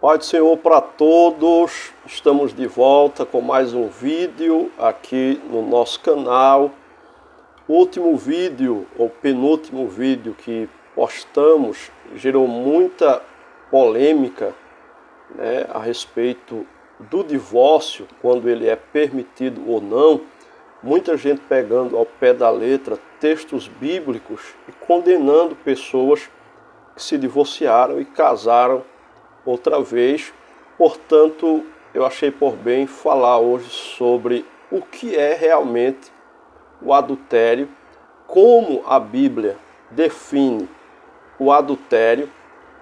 Pai do Senhor para todos, estamos de volta com mais um vídeo aqui no nosso canal. O último vídeo, ou penúltimo vídeo que postamos, gerou muita polêmica, a respeito do divórcio, quando ele é permitido ou não. Muita gente pegando ao pé da letra textos bíblicos e condenando pessoas que se divorciaram e casaram outra vez. Portanto, eu achei por bem falar hoje sobre o que é realmente o adultério, como a Bíblia define o adultério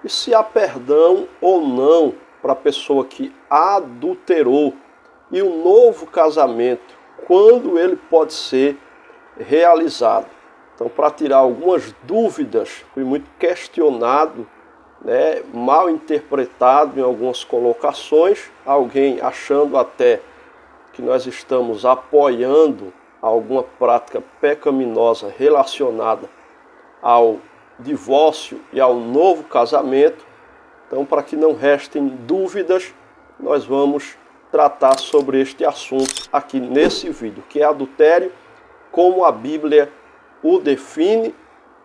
e se há perdão ou não para a pessoa que adulterou, e o novo casamento, quando ele pode ser realizado. Então, para tirar algumas dúvidas, fui muito questionado, mal interpretado em algumas colocações, alguém achando até que nós estamos apoiando alguma prática pecaminosa relacionada ao divórcio e ao novo casamento. Então, para que não restem dúvidas, nós vamos tratar sobre este assunto aqui nesse vídeo, que é adultério, como a Bíblia o define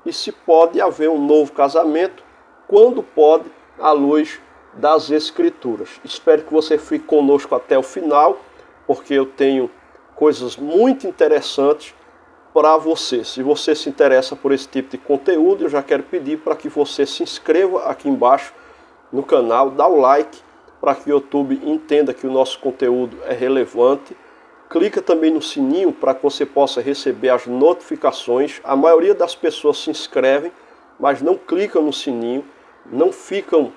e se pode haver um novo casamento, quando pode, à luz das Escrituras. Espero que você fique conosco até o final, porque eu tenho coisas muito interessantes para você. Se você se interessa por esse tipo de conteúdo, eu já quero pedir para que você se inscreva aqui embaixo no canal, dá o like, para que o YouTube entenda que o nosso conteúdo é relevante. Clica também no sininho para que você possa receber as notificações. A maioria das pessoas se inscrevem, mas não clicam no sininho, não ficam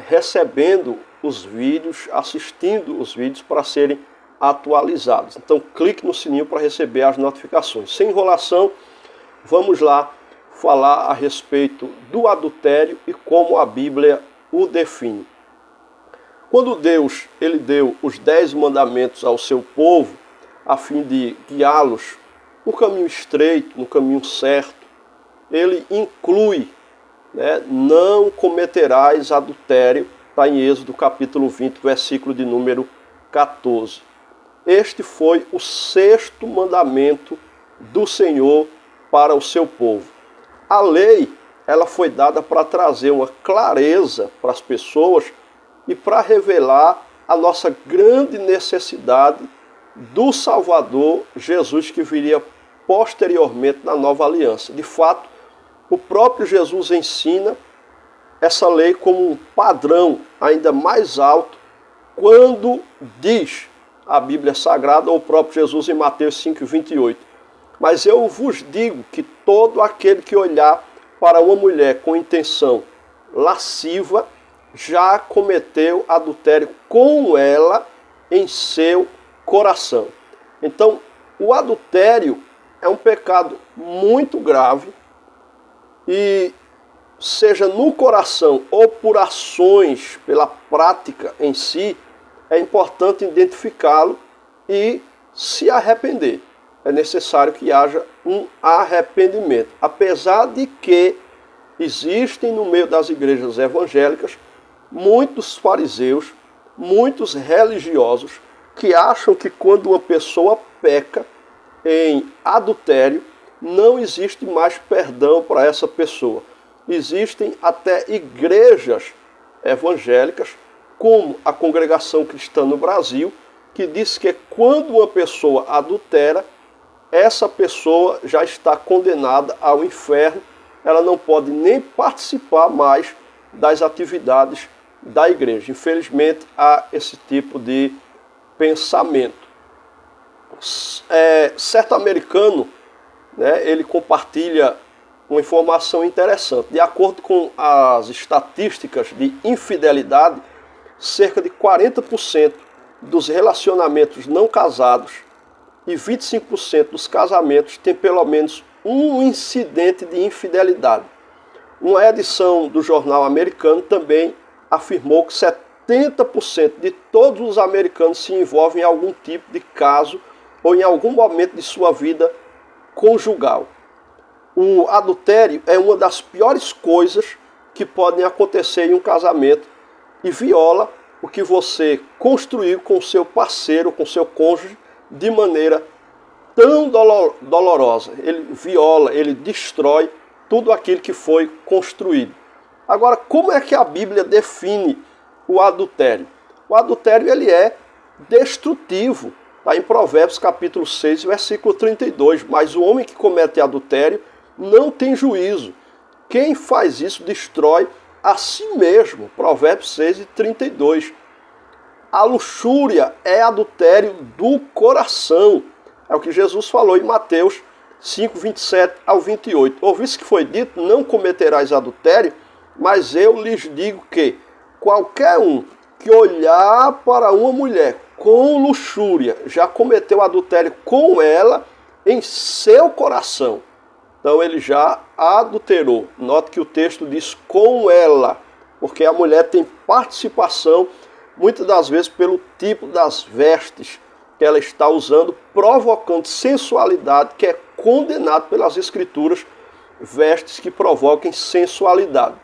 recebendo os vídeos, assistindo os vídeos para serem atualizados. Então clique no sininho para receber as notificações. Sem enrolação, vamos lá falar a respeito do adultério e como a Bíblia o define. Quando Deus ele deu os 10 mandamentos ao seu povo, a fim de guiá-los no caminho estreito, no caminho certo, ele inclui, não cometerás adultério, está em Êxodo capítulo 20, versículo de número 14. Este foi o 6º mandamento do Senhor para o seu povo. A lei, ela foi dada para trazer uma clareza para as pessoas e para revelar a nossa grande necessidade do Salvador Jesus, que viria posteriormente na nova aliança. De fato, o próprio Jesus ensina essa lei como um padrão ainda mais alto quando diz a Bíblia Sagrada, ou o próprio Jesus em Mateus 5:28. Mas eu vos digo que todo aquele que olhar para uma mulher com intenção lasciva já cometeu adultério com ela em seu coração. Então, o adultério é um pecado muito grave e, seja no coração ou por ações, pela prática em si, é importante identificá-lo e se arrepender. É necessário que haja um arrependimento. Apesar de que existem no meio das igrejas evangélicas muitos fariseus, muitos religiosos que acham que quando uma pessoa peca em adultério, não existe mais perdão para essa pessoa. Existem até igrejas evangélicas, como a Congregação Cristã no Brasil, que diz que quando uma pessoa adultera, essa pessoa já está condenada ao inferno, ela não pode nem participar mais das atividades da igreja. Infelizmente, há esse tipo de pensamento. Certo americano, ele compartilha uma informação interessante. De acordo com as estatísticas de infidelidade, cerca de 40% dos relacionamentos não casados e 25% dos casamentos têm pelo menos um incidente de infidelidade. Uma edição do jornal americano também afirmou que 70% de todos os americanos se envolvem em algum tipo de caso ou em algum momento de sua vida conjugal. O adultério é uma das piores coisas que podem acontecer em um casamento e viola o que você construiu com o seu parceiro, com o seu cônjuge, de maneira tão dolorosa. Ele viola, ele destrói tudo aquilo que foi construído. Agora, como é que a Bíblia define o adultério? O adultério ele é destrutivo. Está em Provérbios capítulo 6, versículo 32. Mas o homem que comete adultério não tem juízo. Quem faz isso destrói a si mesmo. Provérbios 6 e 32. A luxúria é adultério do coração. É o que Jesus falou em Mateus 5, 27 ao 28. Ouviste que foi dito, não cometerás adultério, mas eu lhes digo que qualquer um que olhar para uma mulher com luxúria já cometeu adultério com ela em seu coração. Então ele já adulterou. Note que o texto diz com ela, porque a mulher tem participação, muitas das vezes, pelo tipo das vestes que ela está usando, provocando sensualidade, que é condenado pelas Escrituras, vestes que provoquem sensualidade.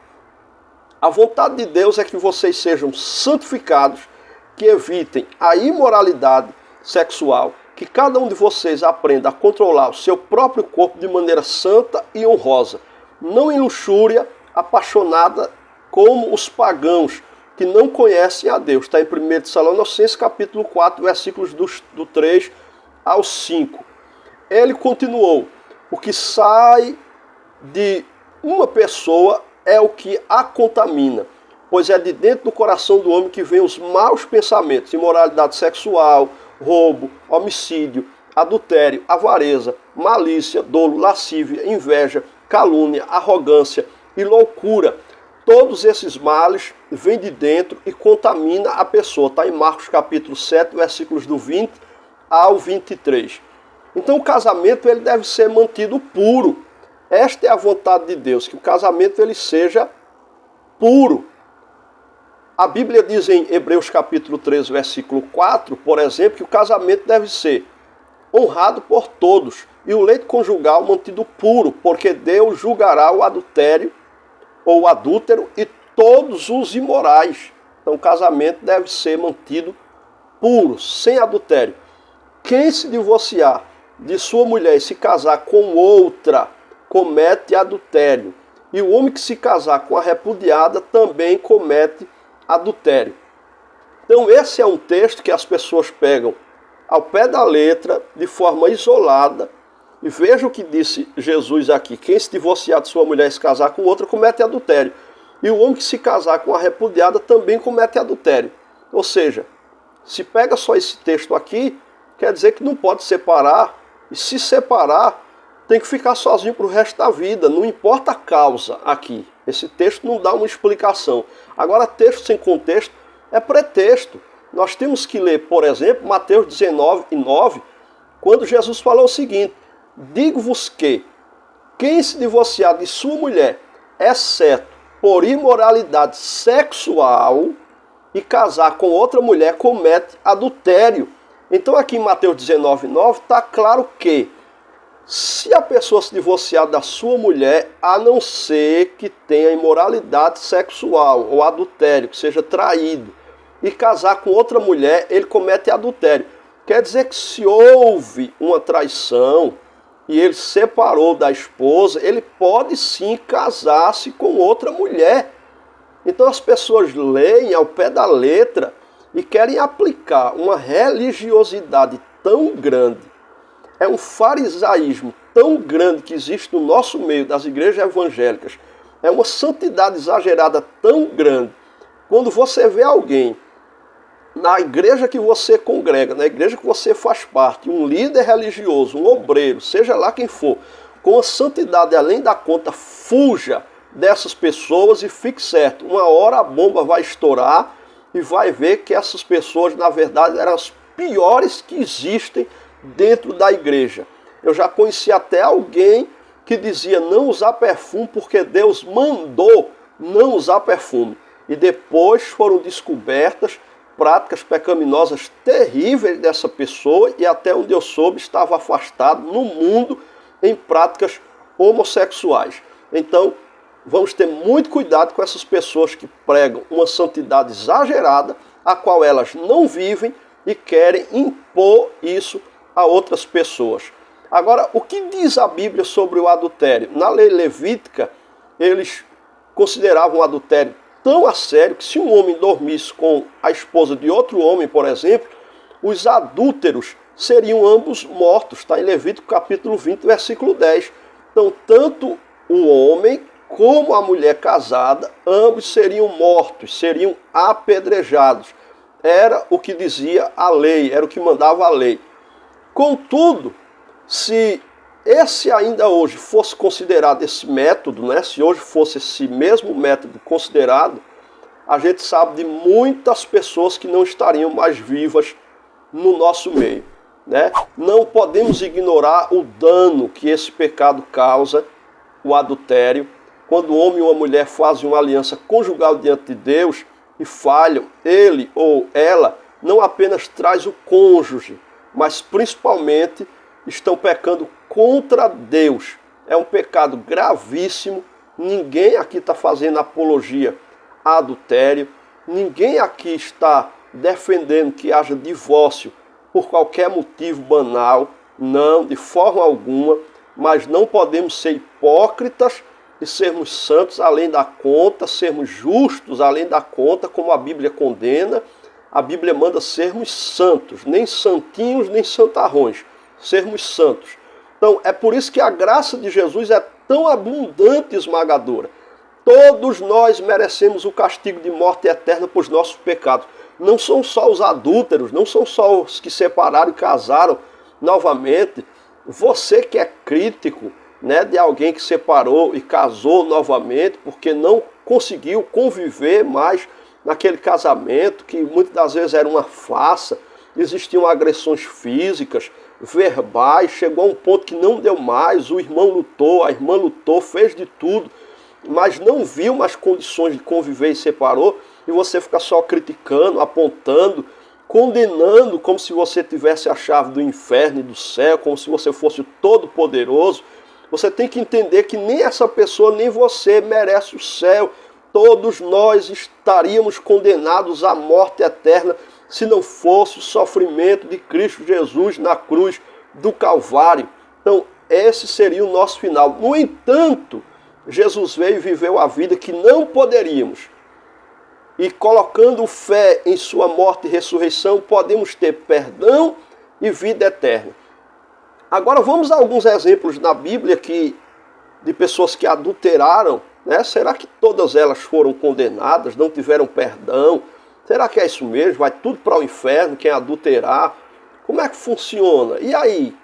A vontade de Deus é que vocês sejam santificados, que evitem a imoralidade sexual, que cada um de vocês aprenda a controlar o seu próprio corpo de maneira santa e honrosa, não em luxúria, apaixonada como os pagãos, que não conhecem a Deus. Está em 1 Tessalonicenses capítulo 4, versículos do 3 ao 5. Ele continuou, o que sai de uma pessoa é o que a contamina, pois é de dentro do coração do homem que vem os maus pensamentos, imoralidade sexual, roubo, homicídio, adultério, avareza, malícia, dolo, lascívia, inveja, calúnia, arrogância e loucura. Todos esses males vêm de dentro e contamina a pessoa. Está em Marcos capítulo 7, versículos do 20 ao 23. Então o casamento ele deve ser mantido puro. Esta é a vontade de Deus, que o casamento ele seja puro. A Bíblia diz em Hebreus capítulo 13, versículo 4, por exemplo, que o casamento deve ser honrado por todos e o leito conjugal mantido puro, porque Deus julgará o adultério ou o adúltero e todos os imorais. Então o casamento deve ser mantido puro, sem adultério. Quem se divorciar de sua mulher e se casar com outra, comete adultério. E o homem que se casar com a repudiada também comete adultério. Então esse é um texto que as pessoas pegam ao pé da letra, de forma isolada, e veja o que disse Jesus aqui: quem se divorciar de sua mulher e se casar com outra comete adultério. E o homem que se casar com a repudiada também comete adultério. Ou seja, se pega só esse texto aqui, quer dizer que não pode separar, e se separar, tem que ficar sozinho para o resto da vida, não importa a causa aqui. Esse texto não dá uma explicação. Agora, texto sem contexto é pretexto. Nós temos que ler, por exemplo, Mateus 19, 9, quando Jesus falou o seguinte: digo-vos que quem se divorciar de sua mulher, exceto por imoralidade sexual, e casar com outra mulher, comete adultério. Então aqui em Mateus 19, 9 está claro que se a pessoa se divorciar da sua mulher, a não ser que tenha imoralidade sexual ou adultério, que seja traído, e casar com outra mulher, ele comete adultério. Quer dizer que se houve uma traição e ele separou da esposa, ele pode sim casar-se com outra mulher. Então as pessoas leem ao pé da letra e querem aplicar uma religiosidade tão grande, é um farisaísmo tão grande que existe no nosso meio das igrejas evangélicas, é uma santidade exagerada tão grande. Quando você vê alguém na igreja que você congrega, na igreja que você faz parte, um líder religioso, um obreiro, seja lá quem for, com a santidade além da conta, fuja dessas pessoas e fique certo, uma hora a bomba vai estourar e vai ver que essas pessoas, na verdade, eram as piores que existem dentro da igreja. Eu já conheci até alguém que dizia não usar perfume porque Deus mandou não usar perfume. E depois foram descobertas práticas pecaminosas terríveis dessa pessoa e até onde eu soube estava afastado no mundo em práticas homossexuais. Então, vamos ter muito cuidado com essas pessoas que pregam uma santidade exagerada, a qual elas não vivem e querem impor isso a outras pessoas. Agora, o que diz a Bíblia sobre o adultério? Na lei levítica, eles consideravam o adultério tão a sério que se um homem dormisse com a esposa de outro homem, por exemplo, os adúlteros seriam ambos mortos. Está em Levítico capítulo 20, versículo 10. Então, tanto o homem como a mulher casada, ambos seriam mortos, seriam apedrejados. Era o que dizia a lei, era o que mandava a lei. Contudo, se esse ainda hoje fosse considerado esse método, né? Se hoje fosse esse mesmo método considerado, a gente sabe de muitas pessoas que não estariam mais vivas no nosso meio, né? Não podemos ignorar o dano que esse pecado causa, o adultério. Quando o homem e uma mulher fazem uma aliança conjugal diante de Deus e falham, ele ou ela não apenas traz o cônjuge, mas principalmente estão pecando contra Deus. É um pecado gravíssimo. Ninguém aqui está fazendo apologia a adultério. Ninguém aqui está defendendo que haja divórcio por qualquer motivo banal. Não, de forma alguma. Mas não podemos ser hipócritas e sermos santos além da conta, sermos justos além da conta, como a Bíblia condena. A Bíblia manda sermos santos, nem santinhos, nem santarrões, sermos santos. Então, é por isso que a graça de Jesus é tão abundante e esmagadora. Todos nós merecemos o castigo de morte eterna por nossos pecados. Não são só os adúlteros, não são só os que separaram e casaram novamente. Você que é crítico, né, de alguém que separou e casou novamente porque não conseguiu conviver mais naquele casamento, que muitas das vezes era uma farsa, existiam agressões físicas, verbais, chegou a um ponto que não deu mais, o irmão lutou, a irmã lutou, fez de tudo, mas não viu mais condições de conviver e separou, e você fica só criticando, apontando, condenando como se você tivesse a chave do inferno e do céu, como se você fosse o Todo-Poderoso. Você tem que entender que nem essa pessoa, nem você merece o céu. Todos nós estaríamos condenados à morte eterna se não fosse o sofrimento de Cristo Jesus na cruz do Calvário. Então, esse seria o nosso final. No entanto, Jesus veio e viveu a vida que não poderíamos. E colocando fé em sua morte e ressurreição, podemos ter perdão e vida eterna. Agora vamos a alguns exemplos na Bíblia de pessoas que adulteraram, né? Será que todas elas foram condenadas, não tiveram perdão? Será que é isso mesmo? Vai tudo para o inferno, quem adulterar? Como é que funciona? E aí?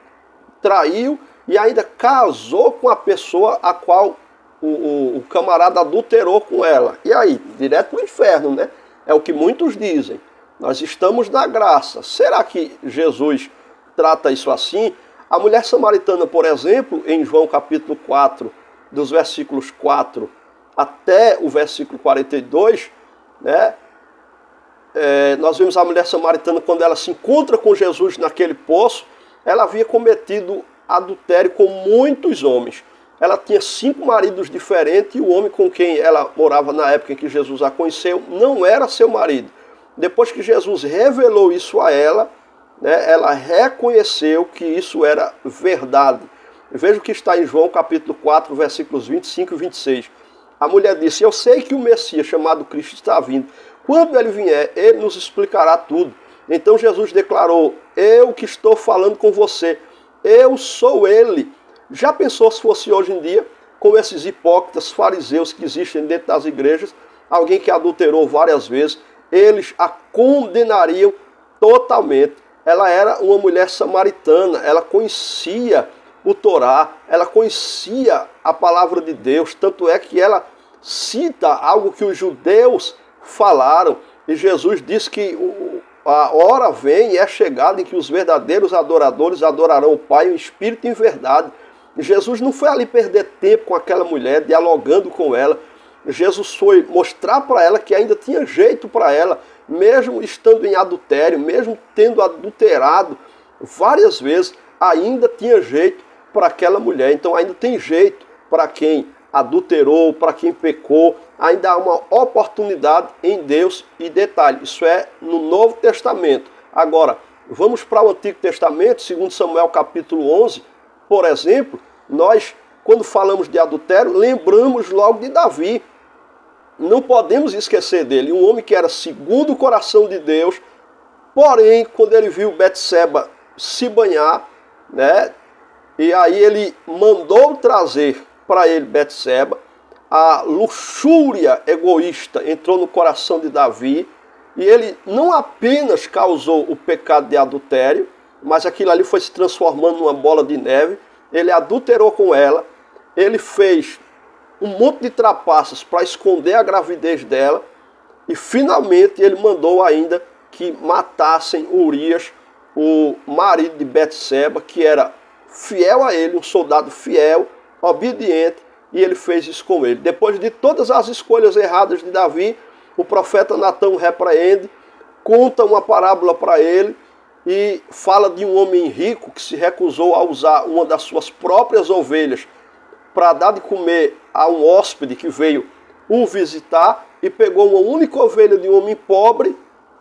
Traiu e ainda casou com a pessoa a qual o camarada adulterou com ela. E aí? Direto para o inferno, né? É o que muitos dizem. Nós estamos na graça. Será que Jesus trata isso assim? A mulher samaritana, por exemplo, em João capítulo 4, dos versículos 4 até o versículo 42, né? Nós vemos a mulher samaritana, quando ela se encontra com Jesus naquele poço, ela havia cometido adultério com muitos homens. Ela tinha 5 maridos diferentes e o homem com quem ela morava na época em que Jesus a conheceu não era seu marido. Depois que Jesus revelou isso a ela, né, ela reconheceu que isso era verdade. Veja o que está em João capítulo 4, versículos 25 e 26. A mulher disse: eu sei que o Messias, chamado Cristo, está vindo. Quando ele vier, ele nos explicará tudo. Então Jesus declarou: eu que estou falando com você, eu sou ele. Já pensou se fosse hoje em dia, com esses hipócritas fariseus que existem dentro das igrejas, alguém que adulterou várias vezes, eles a condenariam totalmente. Ela era uma mulher samaritana, ela conhecia o Torá, ela conhecia a palavra de Deus, tanto é que ela cita algo que os judeus falaram, e Jesus disse que a hora vem e é chegada em que os verdadeiros adoradores adorarão o Pai em espírito e em verdade. E Jesus não foi ali perder tempo com aquela mulher, dialogando com ela. Jesus foi mostrar para ela que ainda tinha jeito para ela, mesmo estando em adultério, mesmo tendo adulterado várias vezes, ainda tinha jeito para aquela mulher. Então ainda tem jeito para quem adulterou, para quem pecou, ainda há uma oportunidade em Deus. E detalhe, isso é no Novo Testamento. Agora, vamos para o Antigo Testamento, 2 Samuel capítulo 11, por exemplo, nós, quando falamos de adultério, lembramos logo de Davi. Não podemos esquecer dele, um homem que era segundo o coração de Deus, porém, quando ele viu Betseba se banhar, né, e aí ele mandou trazer para ele Betseba, a luxúria egoísta entrou no coração de Davi, e ele não apenas causou o pecado de adultério, mas aquilo ali foi se transformando numa bola de neve. Ele adulterou com ela, ele fez um monte de trapaças para esconder a gravidez dela, e finalmente ele mandou ainda que matassem Urias, o marido de Betseba, que era fiel a ele, um soldado fiel, obediente, e ele fez isso com ele. Depois de todas as escolhas erradas de Davi, o profeta Natã o repreende, conta uma parábola para ele e fala de um homem rico que se recusou a usar uma das suas próprias ovelhas para dar de comer a um hóspede que veio o visitar, e pegou uma única ovelha de um homem pobre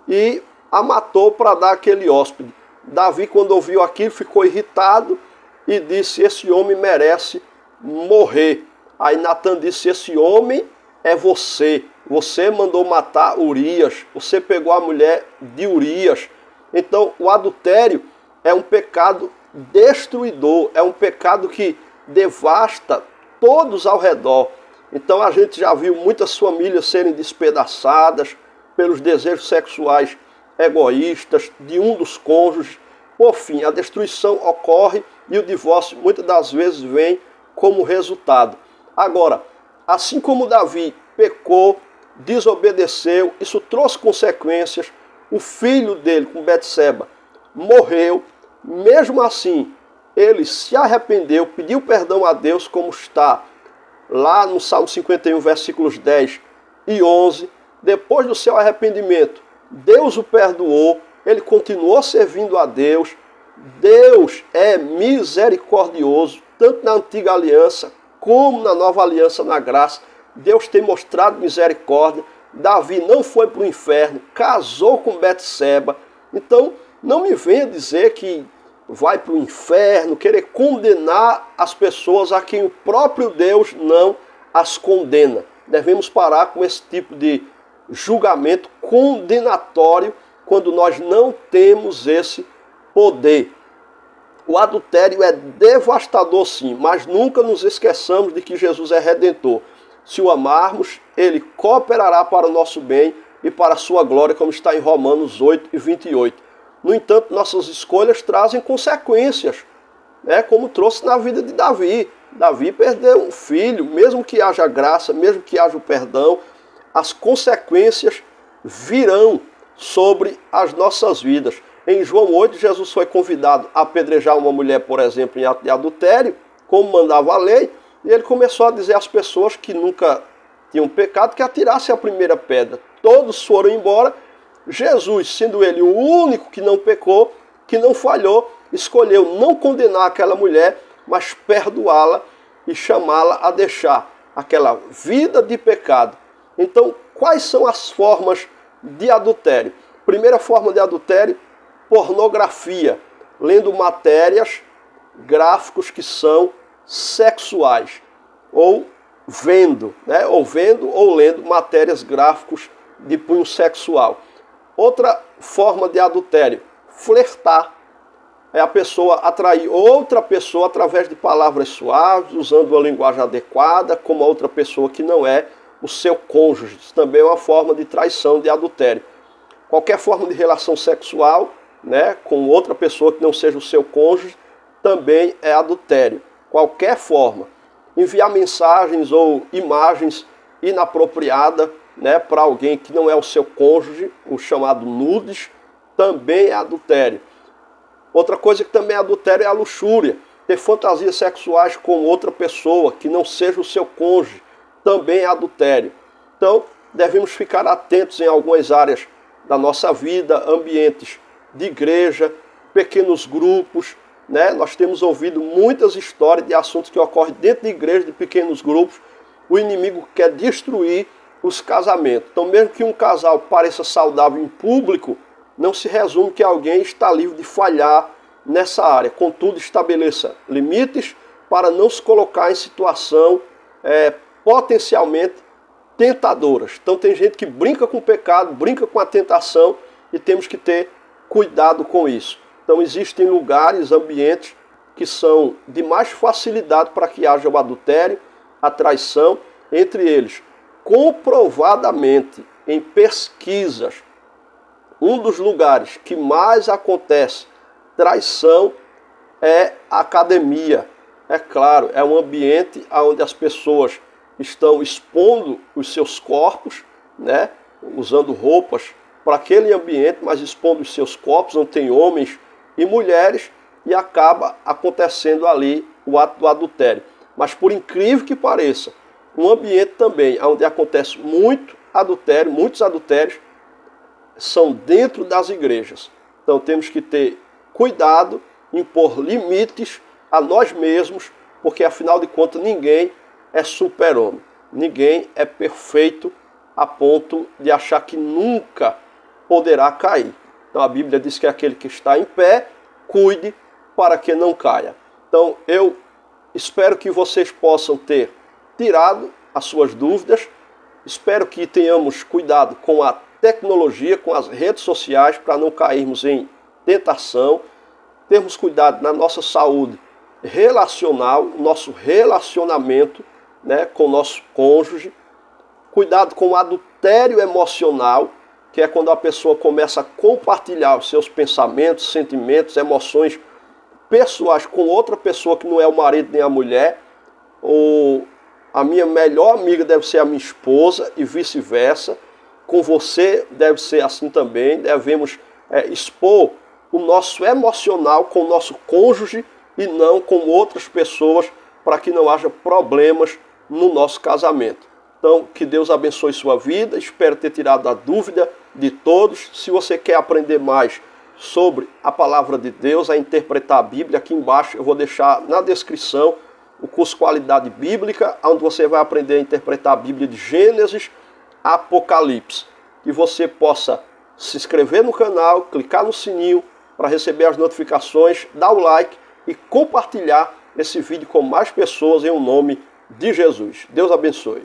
e a matou para dar àquele hóspede. Davi, quando ouviu aquilo, ficou irritado e disse: esse homem merece morrer. Aí Natã disse: esse homem é você. Você mandou matar Urias. Você pegou a mulher de Urias. Então, o adultério é um pecado destruidor. É um pecado que devasta todos ao redor. Então, a gente já viu muitas famílias serem despedaçadas pelos desejos sexuais egoístas de um dos cônjuges. Por fim, a destruição ocorre e o divórcio muitas das vezes vem como resultado. Agora, assim como Davi pecou, desobedeceu, isso trouxe consequências, o filho dele com Betseba morreu, mesmo assim ele se arrependeu, pediu perdão a Deus, como está lá no Salmo 51, versículos 10 e 11, depois do seu arrependimento, Deus o perdoou, ele continuou servindo a Deus. Deus é misericordioso, tanto na antiga aliança como na nova aliança na graça. Deus tem mostrado misericórdia. Davi não foi para o inferno, casou com Betseba. Então, não me venha dizer que vai para o inferno, querer condenar as pessoas a quem o próprio Deus não as condena. Devemos parar com esse tipo de julgamento condenatório quando nós não temos esse poder. O adultério é devastador sim, mas nunca nos esqueçamos de que Jesus é redentor. Se o amarmos, ele cooperará para o nosso bem e para a sua glória, como está em Romanos 8 e 28. No entanto, nossas escolhas trazem consequências, né, como trouxe na vida de Davi. Davi perdeu um filho, mesmo que haja graça, mesmo que haja o perdão, as consequências virão sobre as nossas vidas. Em João 8, Jesus foi convidado a apedrejar uma mulher, por exemplo, em ato de adultério, como mandava a lei, e ele começou a dizer às pessoas que nunca tinham pecado que atirassem a primeira pedra. Todos foram embora. Jesus, sendo ele o único que não pecou, que não falhou, escolheu não condenar aquela mulher, mas perdoá-la e chamá-la a deixar aquela vida de pecado. Então, quais são as formas de adultério? Primeira forma de adultério, pornografia, lendo matérias, gráficos que são sexuais, ou vendo, né? ou lendo matérias, gráficos de cunho sexual. Outra forma de adultério, flertar, é a pessoa atrair outra pessoa através de palavras suaves, usando uma linguagem adequada, como a outra pessoa que não é o seu cônjuge. Isso também é uma forma de traição, de adultério. Qualquer forma de relação sexual, né, com outra pessoa que não seja o seu cônjuge, também é adultério. Qualquer forma. Enviar mensagens ou imagens inapropriadas, né, para alguém que não é o seu cônjuge, o chamado nudes, também é adultério. Outra coisa que também é adultério é a luxúria. Ter fantasias sexuais com outra pessoa que não seja o seu cônjuge, também é adultério. Então, devemos ficar atentos em algumas áreas da nossa vida, ambientes de igreja, pequenos grupos, né? Nós temos ouvido muitas histórias de assuntos que ocorrem dentro de igrejas, de pequenos grupos, o inimigo quer destruir os casamentos. Então, mesmo que um casal pareça saudável em público, não se resume que alguém está livre de falhar nessa área. Contudo, estabeleça limites para não se colocar em situação potencialmente tentadoras. Então, tem gente que brinca com o pecado, brinca com a tentação e temos que ter cuidado com isso. Então, existem lugares, ambientes que são de mais facilidade para que haja o adultério, a traição, entre eles, comprovadamente em pesquisas, um dos lugares que mais acontece traição é a academia. É claro, é um ambiente onde as pessoas estão expondo os seus corpos, né, usando roupas para aquele ambiente, mas expondo os seus corpos, onde tem homens e mulheres, e acaba acontecendo ali o ato do adultério. Mas por incrível que pareça, um ambiente também onde acontece muito adultério, muitos adultérios, são dentro das igrejas. Então temos que ter cuidado, impor limites a nós mesmos, porque afinal de contas ninguém é super-homem. Ninguém é perfeito a ponto de achar que nunca poderá cair. Então a Bíblia diz que aquele que está em pé, cuide para que não caia. Então eu espero que vocês possam ter tirado as suas dúvidas. Espero que tenhamos cuidado com a tecnologia, com as redes sociais, para não cairmos em tentação. Termos cuidado na nossa saúde relacional, nosso relacionamento, né, com o nosso cônjuge. Cuidado com o adultério emocional, que é quando a pessoa começa a compartilhar os seus pensamentos, sentimentos, emoções pessoais com outra pessoa que não é o marido nem a mulher. Ou a minha melhor amiga deve ser a minha esposa e vice-versa. Com você deve ser assim também. Devemos expor o nosso emocional com o nosso cônjuge e não com outras pessoas, para que não haja problemas no nosso casamento. Então, que Deus abençoe sua vida. Espero ter tirado a dúvida de todos. Se você quer aprender mais sobre a palavra de Deus, a interpretar a Bíblia, aqui embaixo eu vou deixar na descrição o curso Qualidade Bíblica, onde você vai aprender a interpretar a Bíblia de Gênesis a Apocalipse. Que você possa se inscrever no canal, clicar no sininho para receber as notificações, dar o like e compartilhar esse vídeo com mais pessoas em nome de Jesus. Deus abençoe.